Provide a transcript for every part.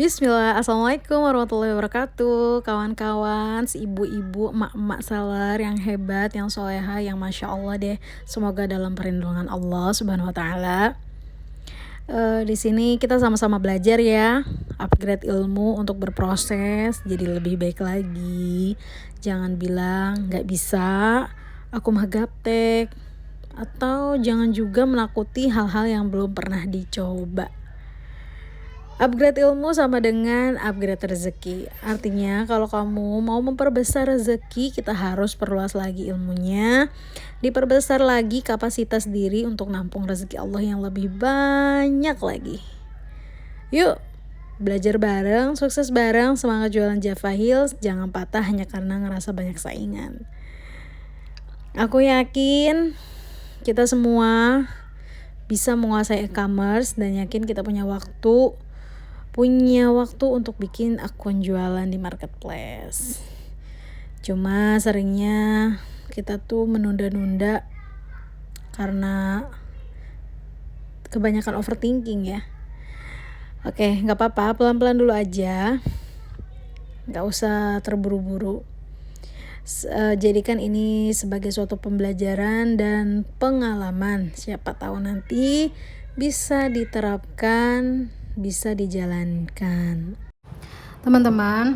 Bismillah, Assalamualaikum warahmatullahi wabarakatuh. Kawan-kawan, ibu-ibu, emak-emak seller yang hebat, yang soleha, yang Masya Allah deh. Semoga dalam perlindungan Allah Subhanahu Wa Taala. Di sini kita sama-sama belajar ya, upgrade ilmu untuk berproses jadi lebih baik lagi. Jangan bilang nggak bisa, aku mah gaptek, atau jangan juga menakuti hal-hal yang belum pernah dicoba. Upgrade ilmu sama dengan upgrade rezeki. Artinya kalau kamu mau memperbesar rezeki, kita harus perluas lagi ilmunya, diperbesar lagi kapasitas diri untuk nampung rezeki Allah yang lebih banyak lagi. Yuk, belajar bareng, sukses bareng, semangat jualan Java Heels, jangan patah hanya karena ngerasa banyak saingan. Aku yakin kita semua bisa menguasai e-commerce dan yakin kita punya waktu untuk bikin akun jualan di marketplace. Cuma seringnya kita tuh menunda-nunda karena kebanyakan overthinking ya. Oke, gak apa-apa, pelan-pelan dulu aja, gak usah terburu-buru. Jadikan ini sebagai suatu pembelajaran dan pengalaman. Siapa tahu nanti bisa diterapkan, bisa dijalankan. Teman-teman,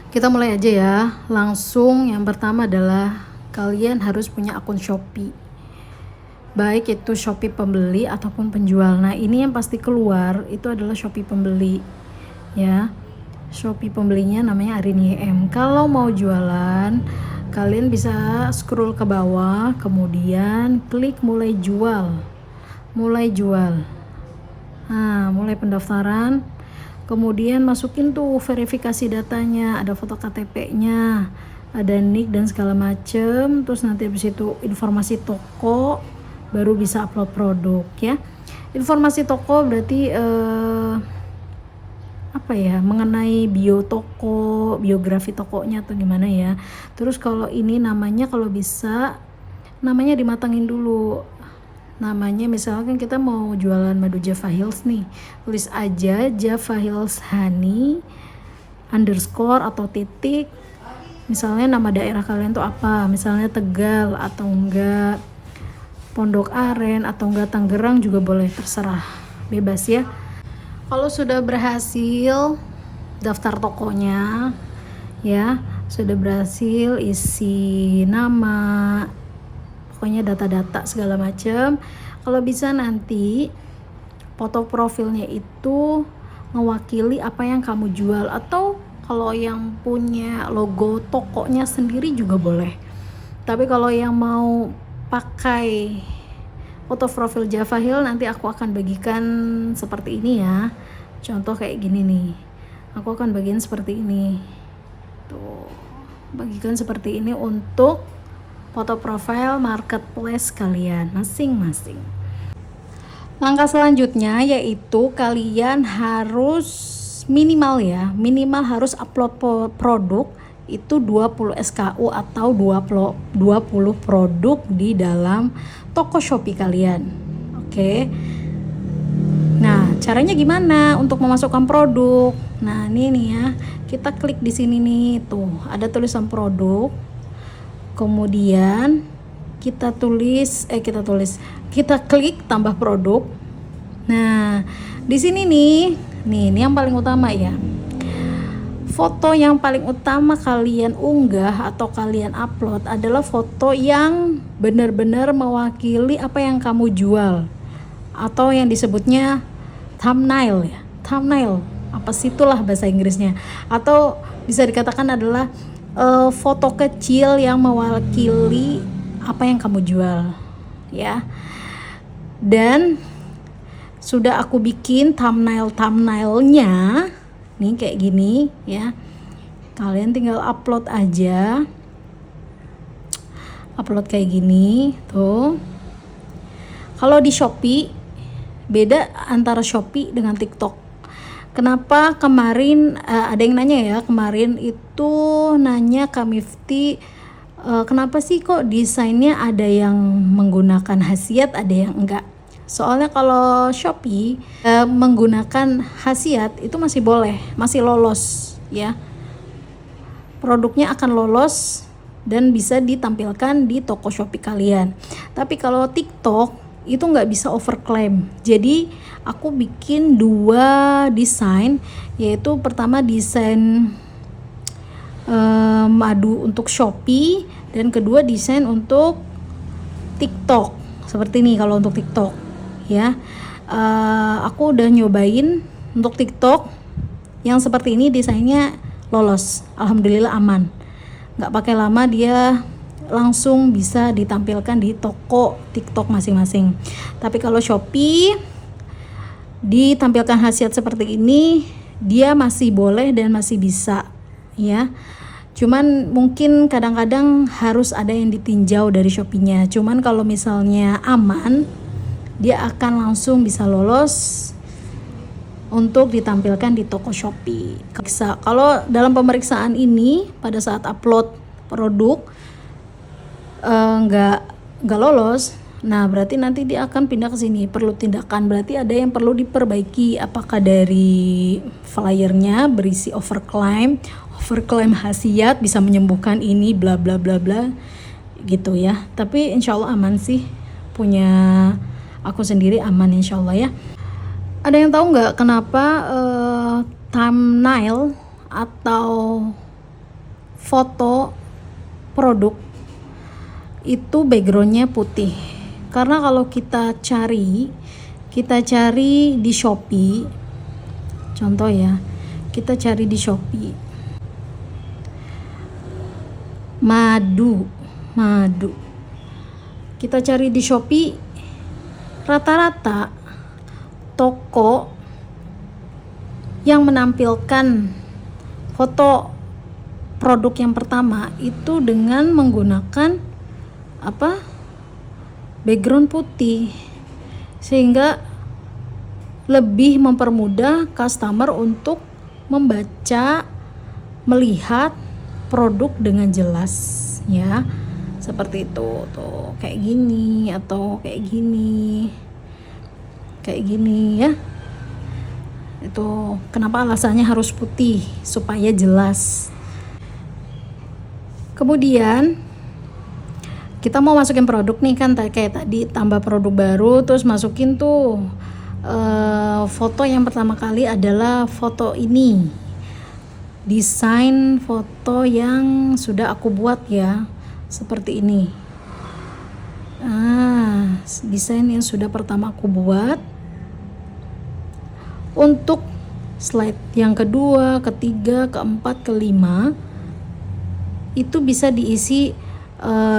kita mulai aja ya. Langsung yang pertama adalah kalian harus punya akun Shopee, baik itu Shopee pembeli ataupun penjual. Nah ini yang pasti keluar itu adalah Shopee pembeli ya. Shopee pembelinya namanya Arin YM. Kalau mau jualan, kalian bisa scroll ke bawah, kemudian klik mulai jual. Nah, mulai pendaftaran, kemudian masukin tuh verifikasi datanya, ada foto KTP-nya, ada nick dan segala macem. Terus nanti habis itu informasi toko, baru bisa upload produk ya. Informasi toko berarti mengenai bio toko, biografi tokonya atau gimana ya. Terus kalau ini namanya, kalau bisa namanya dimatangin dulu. Namanya misalkan kita mau jualan madu Java Heels nih, tulis aja Java Heels Honey _ atau titik. Misalnya nama daerah kalian tuh apa, misalnya Tegal atau enggak Pondok Aren atau enggak Tangerang juga boleh, terserah, bebas ya. Kalau sudah berhasil daftar tokonya ya, sudah berhasil isi nama, pokoknya data-data segala macam. Kalau bisa nanti foto profilnya itu mewakili apa yang kamu jual, atau kalau yang punya logo tokonya sendiri juga boleh. Tapi kalau yang mau pakai foto profil Java Heels, nanti aku akan bagikan seperti ini ya. Contoh kayak gini nih, aku akan bagiin seperti ini tuh, bagikan seperti ini untuk foto profil marketplace kalian masing-masing. Langkah selanjutnya yaitu kalian harus minimal harus upload produk itu 20 SKU atau 20 produk di dalam toko Shopee kalian. Oke. Nah, caranya gimana untuk memasukkan produk? Nah, ini nih ya. Kita klik di sini nih, tuh ada tulisan produk. Kemudian kita klik tambah produk. Nah, di sini nih ini yang paling utama ya. Foto yang paling utama kalian unggah atau kalian upload adalah foto yang benar-benar mewakili apa yang kamu jual, atau yang disebutnya thumbnail ya. Thumbnail, apa sih itulah bahasa Inggrisnya. Atau bisa dikatakan adalah foto kecil yang mewakili apa yang kamu jual ya. Dan sudah aku bikin thumbnailnya nih kayak gini ya. Kalian tinggal upload aja, upload kayak gini tuh. Kalau di Shopee beda antara Shopee dengan TikTok. Kenapa kemarin ada yang nanya ya, kemarin itu nanya Kak Mifti, kenapa sih kok desainnya ada yang menggunakan khasiat, ada yang enggak. Soalnya kalau Shopee menggunakan khasiat itu masih boleh, masih lolos ya. Produknya akan lolos dan bisa ditampilkan di toko Shopee kalian. Tapi kalau TikTok itu nggak bisa overclaim. Jadi aku bikin 2 desain, yaitu pertama desain madu untuk Shopee dan kedua desain untuk TikTok. Seperti ini kalau untuk TikTok ya. Aku udah nyobain untuk TikTok yang seperti ini, desainnya lolos, alhamdulillah aman, nggak pakai lama dia langsung bisa ditampilkan di toko TikTok masing-masing. Tapi kalau Shopee ditampilkan khasiat seperti ini, dia masih boleh dan masih bisa ya. Cuman mungkin kadang-kadang harus ada yang ditinjau dari Shopee-nya. Cuman kalau misalnya aman, dia akan langsung bisa lolos untuk ditampilkan di toko Shopee. Kalau dalam pemeriksaan ini pada saat upload produk nggak lolos, nah berarti nanti dia akan pindah ke sini, perlu tindakan, berarti ada yang perlu diperbaiki. Apakah dari flyernya berisi overclaim khasiat bisa menyembuhkan ini bla bla bla bla gitu ya. Tapi insya Allah aman sih, punya aku sendiri aman insya Allah ya. Ada yang tahu nggak kenapa thumbnail atau foto produk itu backgroundnya putih? Karena kalau kita cari di Shopee, contoh ya, kita cari di Shopee madu, kita cari di Shopee, rata-rata toko yang menampilkan foto produk yang pertama itu dengan menggunakan background putih, sehingga lebih mempermudah customer untuk membaca, melihat produk dengan jelas ya. Seperti itu tuh, kayak gini atau kayak gini ya. Itu kenapa alasannya harus putih, supaya jelas. Kemudian kita mau masukin produk nih kan, kayak tadi tambah produk baru, terus masukin tuh foto yang pertama kali adalah foto ini, desain foto yang sudah aku buat ya, seperti ini. Desain yang sudah pertama aku buat. Untuk slide yang kedua, ketiga, keempat, kelima itu bisa diisi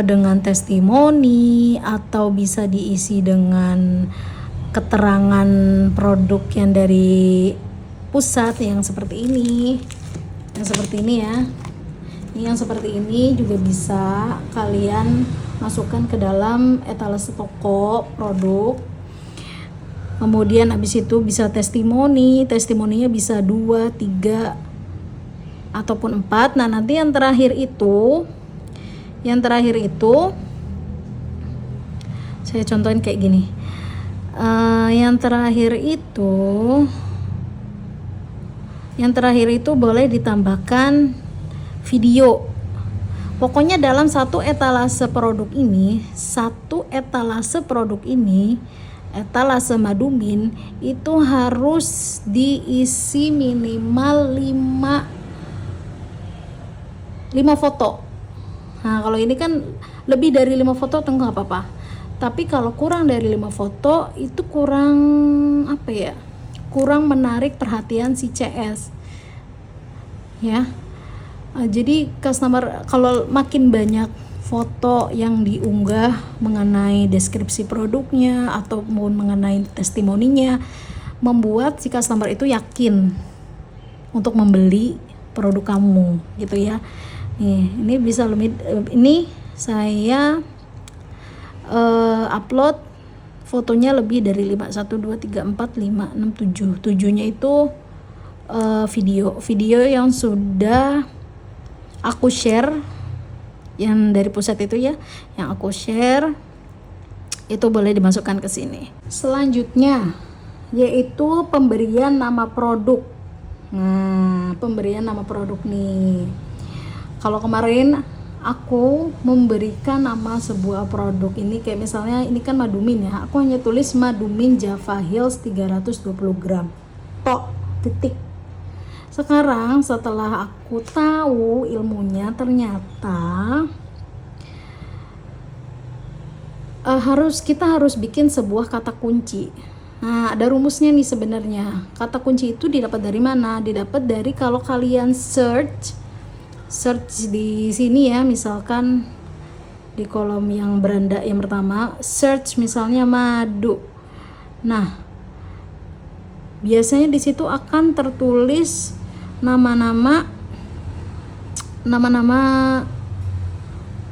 dengan testimoni atau bisa diisi dengan keterangan produk yang dari pusat yang seperti ini. Yang seperti ini ya. Yang seperti ini juga bisa kalian masukkan ke dalam etalase toko produk. Kemudian habis itu bisa testimoninya bisa 2, 3 ataupun 4. Nah, nanti yang terakhir itu saya contohin kayak gini. Yang terakhir itu boleh ditambahkan video. Pokoknya dalam satu etalase produk ini, etalase Madumin itu harus diisi minimal 5 foto. Nah, kalau ini kan lebih dari 5 foto tuh nggak apa-apa. Tapi kalau kurang dari 5 foto itu kurang menarik perhatian si CS. Ya. Jadi customer kalau makin banyak foto yang diunggah mengenai deskripsi produknya ataupun mengenai testimoninya, membuat si customer itu yakin untuk membeli produk kamu gitu ya. Ini bisa ini saya upload fotonya lebih dari 5, 1, 2, 3, 4, 5, 6, 7. 7-nya itu video yang sudah aku share, yang dari pusat itu ya, yang aku share Itu boleh dimasukkan ke sini. Selanjutnya yaitu pemberian nama produk. Nah, pemberian nama produk nih. Kalau kemarin aku memberikan nama sebuah produk ini, kayak misalnya ini kan Madumin ya, aku hanya tulis Madumin Java Hills 320 gram tok, titik. Sekarang setelah aku tahu ilmunya, ternyata kita harus bikin sebuah kata kunci. Nah, ada rumusnya nih sebenarnya. Kata kunci itu didapat dari mana? Didapat dari kalau kalian search di sini ya, misalkan di kolom yang beranda yang pertama, search misalnya madu. Nah, biasanya di situ akan tertulis nama-nama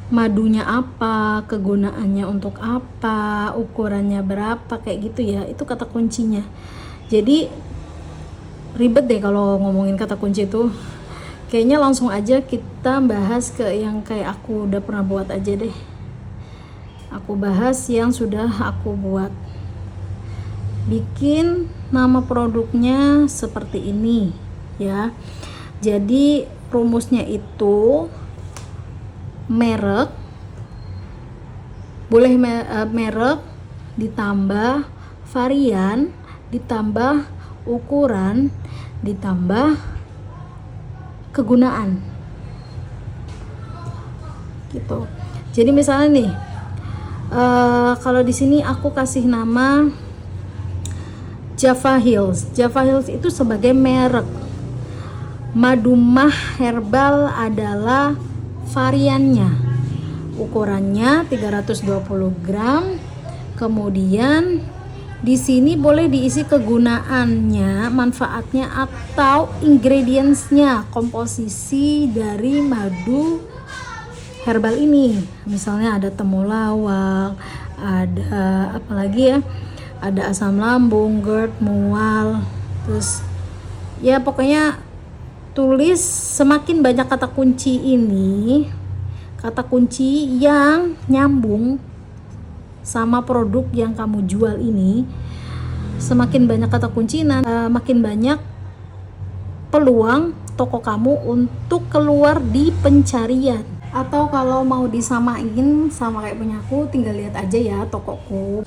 madunya apa, kegunaannya untuk apa, ukurannya berapa, kayak gitu ya. Itu kata kuncinya. Jadi ribet deh kalau ngomongin kata kunci itu. Kayaknya langsung aja kita bahas ke yang kayak aku udah pernah buat aja deh. Aku bahas yang sudah aku buat. Bikin nama produknya seperti ini ya. Jadi rumusnya itu merek, boleh merek ditambah varian ditambah ukuran ditambah kegunaan gitu. Jadi misalnya nih, kalau di sini aku kasih nama Java Hills. Java Hills itu sebagai merek. Madumah Herbal adalah variannya. Ukurannya 320 gram. Kemudian di sini boleh diisi kegunaannya, manfaatnya atau ingredientsnya, komposisi dari madu herbal ini. Misalnya ada temulawak, ada apa lagi ya? Ada asam lambung, GERD, mual. Terus ya pokoknya tulis semakin banyak kata kunci ini, kata kunci yang nyambung sama produk yang kamu jual ini, semakin banyak kata kunci, makin banyak peluang toko kamu untuk keluar di pencarian. Atau kalau mau disamain sama kayak punya aku, tinggal lihat aja ya tokoku.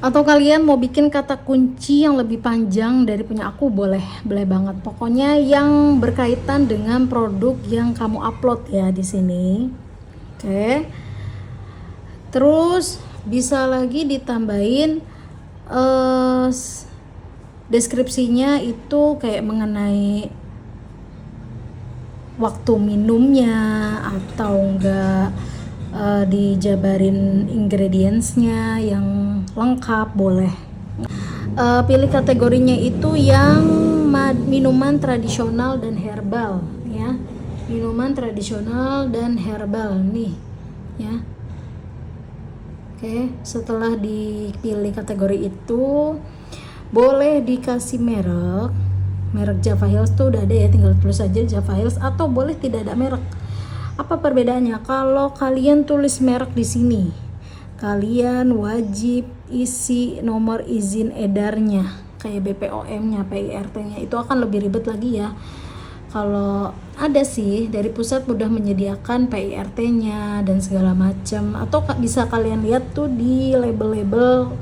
Atau kalian mau bikin kata kunci yang lebih panjang dari punya aku, boleh banget. Pokoknya yang berkaitan dengan produk yang kamu upload ya di sini. Oke. Terus bisa lagi ditambahin deskripsinya itu kayak mengenai waktu minumnya, atau enggak dijabarin ingredientsnya yang lengkap, boleh. Pilih kategorinya itu yang minuman tradisional dan herbal ya, minuman tradisional dan herbal nih ya. Oke, setelah dipilih kategori itu, boleh dikasih merek Java Hills tuh udah ada ya, tinggal tulis aja Java Hills, atau boleh tidak ada merek. Apa perbedaannya? Kalau kalian tulis merek di sini, kalian wajib isi nomor izin edarnya, kayak BPOM-nya, PIRT-nya. Itu akan lebih ribet lagi ya. Kalau ada sih dari pusat udah menyediakan PIRT-nya dan segala macam, atau bisa kalian lihat tuh di label-label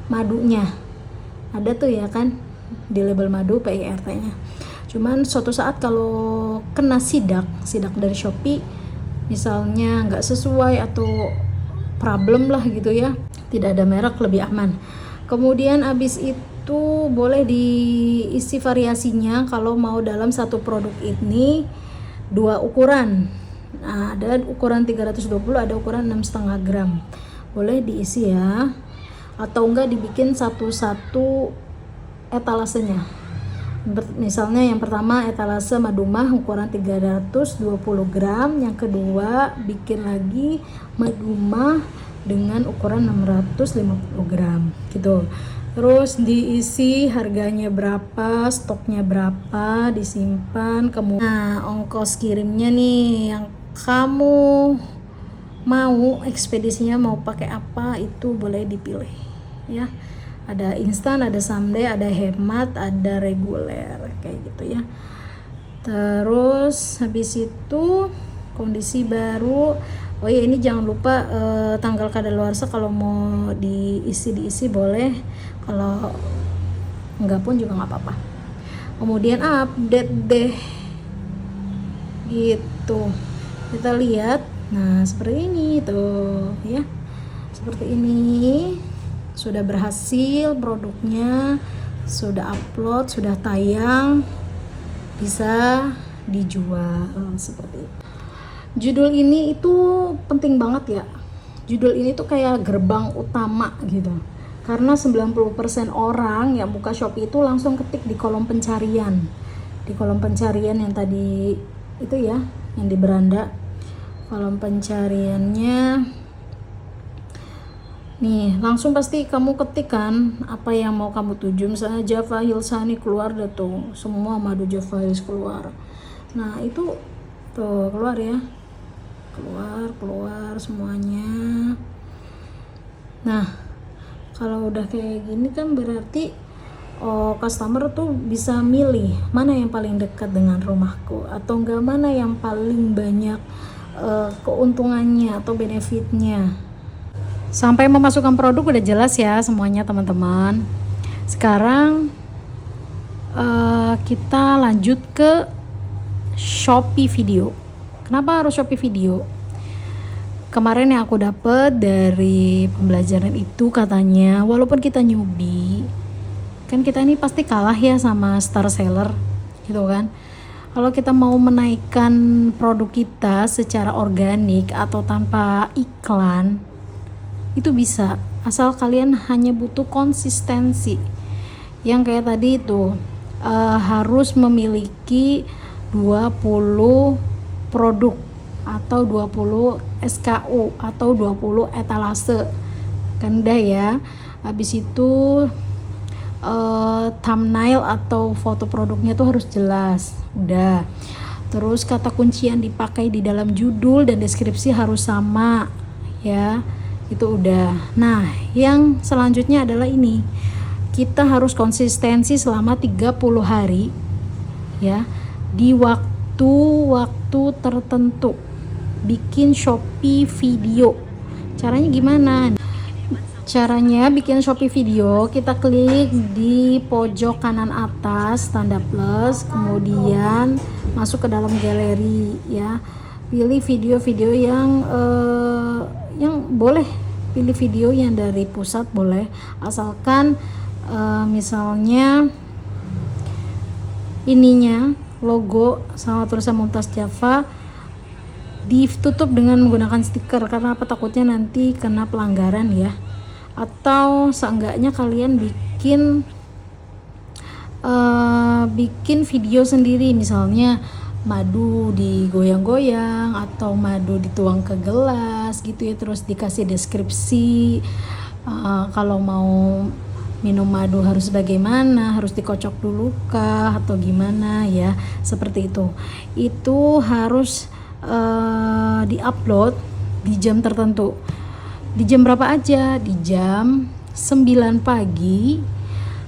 madunya. Ada tuh ya kan di label madu PIRT-nya. Cuman suatu saat kalau kena sidak dari Shopee, misalnya nggak sesuai atau problem lah gitu ya, tidak ada merek, lebih aman. Kemudian abis itu boleh diisi variasinya. Kalau mau dalam satu produk ini 2 ukuran. Nah, ada ukuran 320, ada ukuran 6,5 gram. Boleh diisi ya. Atau enggak dibikin satu-satu etalasenya. Misalnya yang pertama etalase Madumah ukuran 320 gram, yang kedua bikin lagi Madumah dengan ukuran 650 gram gitu. Terus diisi harganya berapa, stoknya berapa, disimpan. Kemudian ongkos kirimnya nih yang kamu mau ekspedisinya mau pakai apa itu boleh dipilih ya. Ada instan, ada someday, ada hemat, ada reguler kayak gitu ya. Terus habis itu kondisi baru, oh ya ini jangan lupa tanggal kadaluarsa, kalau mau diisi boleh, kalau enggak pun juga nggak apa-apa. Kemudian update deh gitu, kita lihat. Nah seperti ini tuh ya, seperti ini. Sudah berhasil produknya, sudah upload, sudah tayang, bisa dijual seperti itu. Judul ini itu penting banget ya. Judul ini tuh kayak gerbang utama gitu. Karena 90% orang yang buka Shopee itu langsung ketik di kolom pencarian. Di kolom pencarian yang tadi itu ya, yang di beranda. Kolom pencariannya nih, langsung pasti kamu ketik kan apa yang mau kamu tuju. Misalnya Java Hills Honey, keluar dah tuh semua madu Java Hills keluar. Nah itu tuh keluar ya, keluar semuanya. Nah kalau udah kayak gini kan berarti customer tuh bisa milih mana yang paling dekat dengan rumahku, atau enggak mana yang paling banyak keuntungannya atau benefitnya. Sampai memasukkan produk udah jelas ya semuanya teman-teman. Sekarang kita lanjut ke Shopee Video. Kenapa harus Shopee Video? Kemarin yang aku dapet dari pembelajaran itu katanya, walaupun kita newbie, kan kita ini pasti kalah ya sama star seller gitu kan. Kalau kita mau menaikkan produk kita secara organik atau tanpa iklan, itu bisa, asal kalian hanya butuh konsistensi. Yang kayak tadi itu harus memiliki 20 produk atau 20 SKU atau 20 etalase kan udah ya. Habis itu thumbnail atau foto produknya tuh harus jelas, udah. Terus kata kunci yang dipakai di dalam judul dan deskripsi harus sama ya, itu udah. Nah yang selanjutnya adalah ini, kita harus konsistensi selama 30 hari ya, di waktu tertentu bikin Shopee Video. Caranya gimana? Caranya bikin Shopee Video, kita klik di pojok kanan atas tanda plus, kemudian masuk ke dalam galeri ya. Pilih video-video yang boleh pilih video yang dari pusat boleh, asalkan misalnya ininya logo sama tulisan Mumtaz Java ditutup dengan menggunakan stiker, karena apa? Takutnya nanti kena pelanggaran ya. Atau seenggaknya kalian bikin video sendiri, misalnya madu digoyang-goyang atau madu dituang ke gelas gitu ya, terus dikasih deskripsi kalau mau minum madu harus bagaimana, harus dikocok dulu kah atau gimana ya, seperti itu. Itu harus diupload di jam tertentu. Di jam berapa aja? Di jam 9 pagi,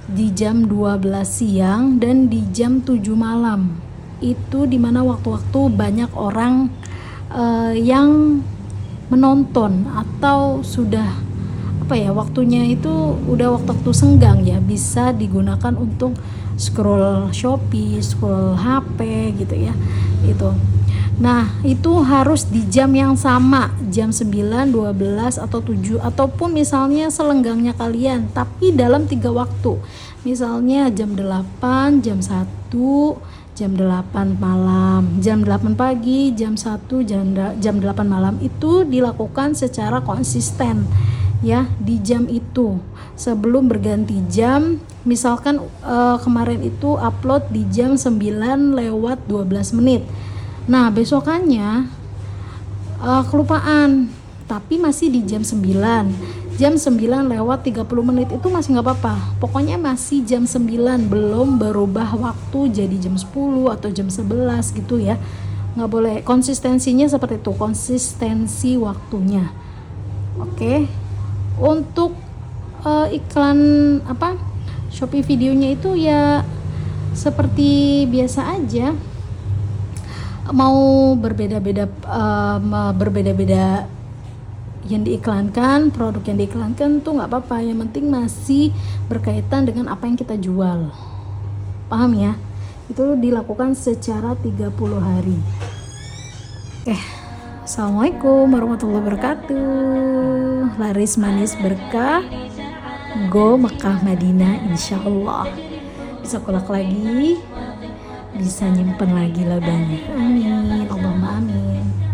di jam 12 siang, dan di jam 7 malam. Itu dimana waktu-waktu banyak orang yang menonton atau sudah waktunya itu udah waktu senggang ya, bisa digunakan untuk scroll Shopee, scroll HP gitu ya. Itu. Nah, itu harus di jam yang sama, jam 9, 12 atau 7, ataupun misalnya selenggangnya kalian, tapi dalam 3 waktu. Misalnya jam 8, jam 1, jam 8 malam, jam 8 pagi, jam 1, jam 8 malam. Itu dilakukan secara konsisten ya, di jam itu. Sebelum berganti jam, misalkan kemarin itu upload di jam 9:12. Nah besokannya kelupaan, tapi masih di jam 9 itu masih nggak apa-apa, pokoknya masih jam 9, belum berubah waktu jadi jam 10 atau jam 11 gitu ya, nggak boleh, konsistensinya seperti itu, konsistensi waktunya. Oke. Untuk iklan apa Shopee videonya itu ya seperti biasa aja, mau berbeda-beda yang diiklankan, produk yang diiklankan tuh nggak apa-apa, yang penting masih berkaitan dengan apa yang kita jual. Paham ya? Itu dilakukan secara 30 hari. Assalamualaikum warahmatullahi wabarakatuh. Laris manis berkah, go Mekah Madinah, insya Allah bisa kolak lagi, bisa nyimpen lagi labanya. Amin, Allahumma amin.